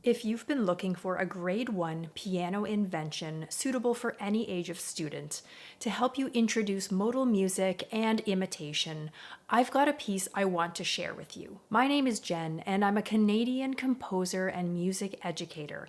If you've been looking for a grade 1 piano invention suitable for any age of student to help you introduce modal music and imitation, I've got a piece I want to share with you. My name is Jen, and I'm a Canadian composer and music educator.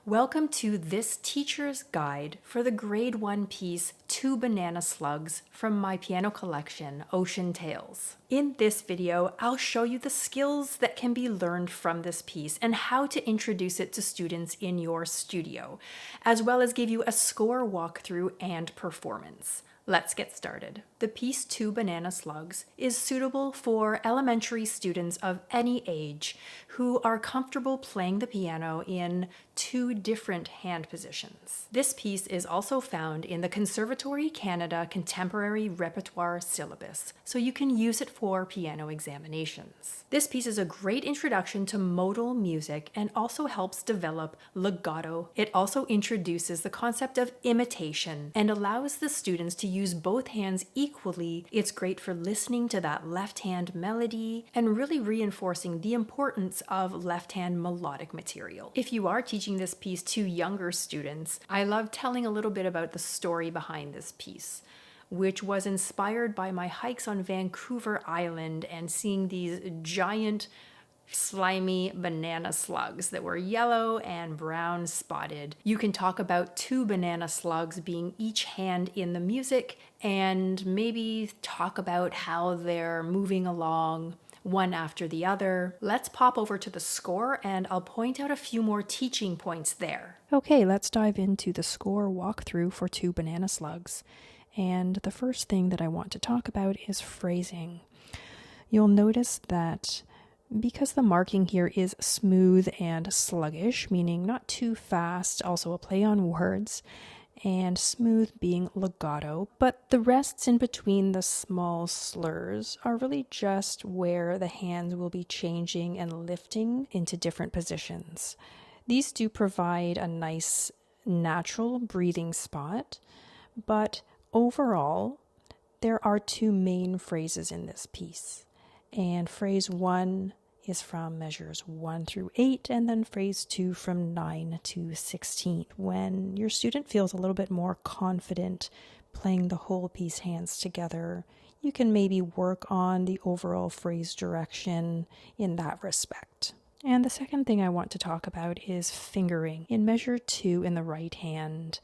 Welcome to this teacher's guide for the grade 1 piece Two Banana Slugs from my piano collection, Ocean Tales. In this video, I'll show you the skills that can be learned from this piece and how to introduce it to students in your studio, as well as give you a score walkthrough and performance. Let's get started. The piece Two Banana Slugs is suitable for elementary students of any age who are comfortable playing the piano in two different hand positions. This piece is also found in the Conservatory Canada Contemporary Repertoire Syllabus, so you can use it for piano examinations. This piece is a great introduction to modal music and also helps develop legato. It also introduces the concept of imitation and allows the students to use both hands equally. It's great for listening to that left hand melody and really reinforcing the importance of left hand melodic material. If you are teaching this piece to younger students, I love telling a little bit about the story behind this piece, which was inspired by my hikes on Vancouver Island and seeing these giant slimy banana slugs that were yellow and brown spotted. You can talk about two banana slugs being each hand in the music and maybe talk about how they're moving along one after the other. Let's pop over to the score and I'll point out a few more teaching points there. Okay, let's dive into the score walkthrough for Two Banana Slugs. And the first thing that I want to talk about is phrasing. You'll notice that because the marking here is smooth and sluggish, meaning not too fast, also a play on words, and smooth being legato, but the rests in between the small slurs are really just where the hands will be changing and lifting into different positions. These do provide a nice natural breathing spot, but overall, there are two main phrases in this piece. And phrase 1 is from measures 1 through 8, and then phrase 2 from 9 to 16. When your student feels a little bit more confident playing the whole piece hands together, you can maybe work on the overall phrase direction in that respect. And the second thing I want to talk about is fingering. In measure 2 in the right hand,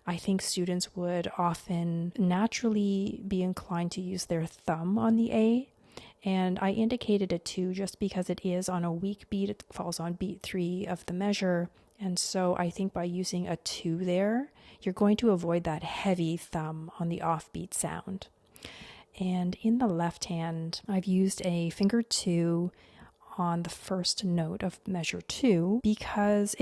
I think students would often naturally be inclined to use their thumb on the A, and I indicated a 2 just because it is on a weak beat. It falls on beat 3 of the measure, and so I think by using a 2 there, you're going to avoid that heavy thumb on the offbeat sound. And in the left hand, I've used a finger 2 on the first note of measure 2 because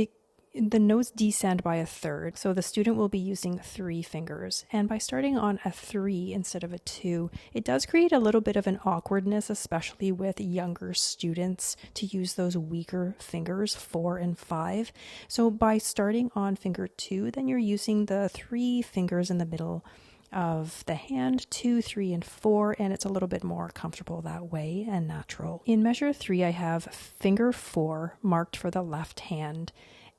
the notes descend by a third, so the student will be using 3 fingers. And by starting on a 3 instead of a 2, it does create a little bit of an awkwardness, especially with younger students, to use those weaker fingers, 4 and 5. So by starting on finger 2, then you're using the 3 fingers in the middle of the hand, 2, 3, and 4, and it's a little bit more comfortable that way and natural. In measure 3, I have finger 4 marked for the left hand.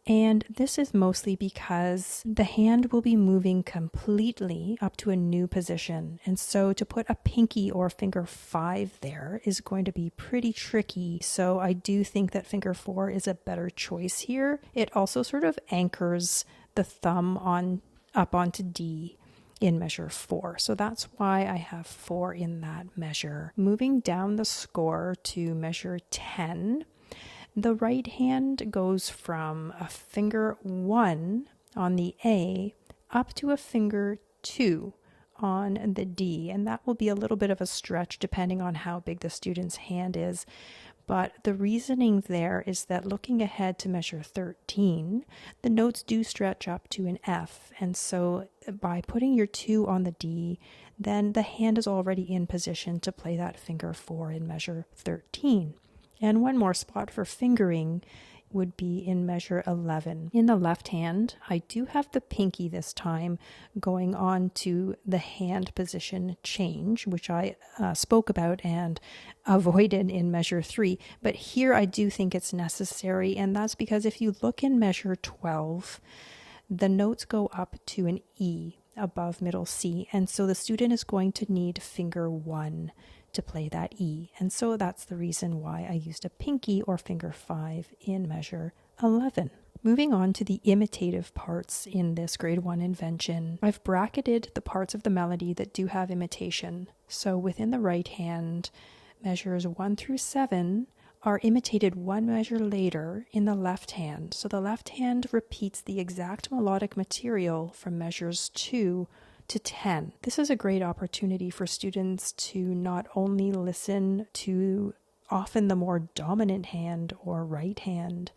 And this is mostly because the hand will be moving completely up to a new position. And so to put a pinky or finger 5 there is going to be pretty tricky. So I do think that finger 4 is a better choice here. It also sort of anchors the thumb up onto D in measure 4. So that's why I have 4 in that measure. Moving down the score to measure 10, the right hand goes from a finger 1 on the A up to a finger 2 on the D, and that will be a little bit of a stretch depending on how big the student's hand is. But the reasoning there is that looking ahead to measure 13, the notes do stretch up to an F, and so by putting your 2 on the D, then the hand is already in position to play that finger 4 in measure 13. And one more spot for fingering would be in measure 11. In the left hand, I do have the pinky this time going on to the hand position change, which I spoke about and avoided in measure 3. But here I do think it's necessary, and that's because if you look in measure 12, the notes go up to an E above middle C, and so the student is going to need finger 1 to play that E. And so that's the reason why I used a pinky or finger 5 in measure 11. Moving on to the imitative parts in this grade 1 invention, I've bracketed the parts of the melody that do have imitation. So within the right hand, measures 1 through 7 are imitated one measure later in the left hand. So the left hand repeats the exact melodic material from measures 2 to 10. This is a great opportunity for students to not only listen to often the more dominant hand or right hand,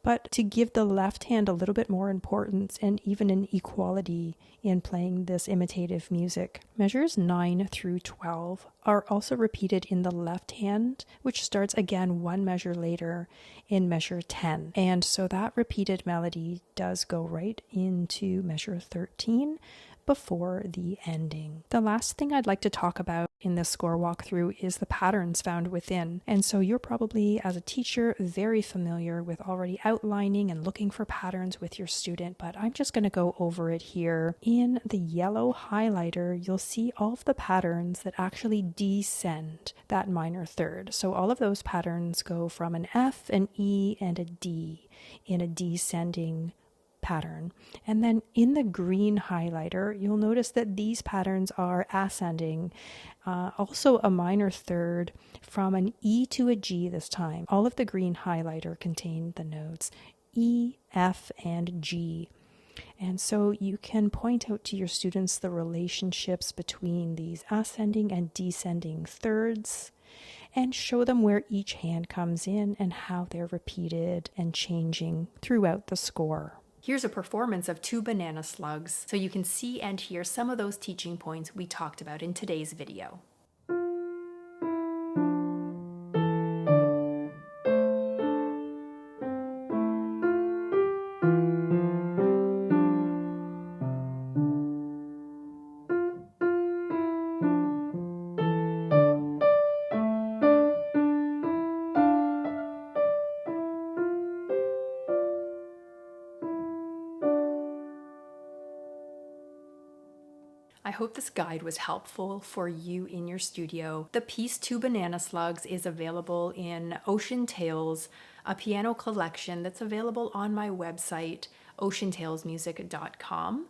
but to give the left hand a little bit more importance and even an equality in playing this imitative music. Measures 9 through 12 are also repeated in the left hand, which starts again one measure later in measure 10. And so that repeated melody does go right into measure 13 before the ending. The last thing I'd like to talk about in this score walkthrough is the patterns found within. And so you're probably, as a teacher, very familiar with already outlining and looking for patterns with your student, but I'm just going to go over it here. In the yellow highlighter, you'll see all of the patterns that actually descend that minor third. So all of those patterns go from an F, an E, and a D in a descending pattern. And then in the green highlighter, you'll notice that these patterns are ascending, also a minor third from an E to a G this time. All of the green highlighter contain the notes E, F, and G. And so you can point out to your students the relationships between these ascending and descending thirds and show them where each hand comes in and how they're repeated and changing throughout the score. Here's a performance of Two Banana Slugs, so you can see and hear some of those teaching points we talked about in today's video. I hope this guide was helpful for you in your studio. The piece Two Banana Slugs is available in Ocean Tales, a piano collection that's available on my website, oceantalesmusic.com.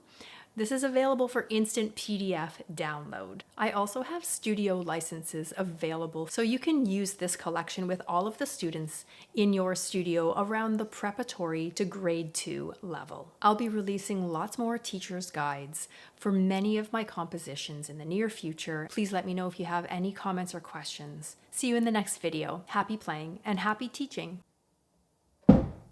This is available for instant PDF download. I also have studio licenses available, so you can use this collection with all of the students in your studio around the preparatory to grade 2 level. I'll be releasing lots more teacher's guides for many of my compositions in the near future. Please let me know if you have any comments or questions. See you in the next video. Happy playing and happy teaching!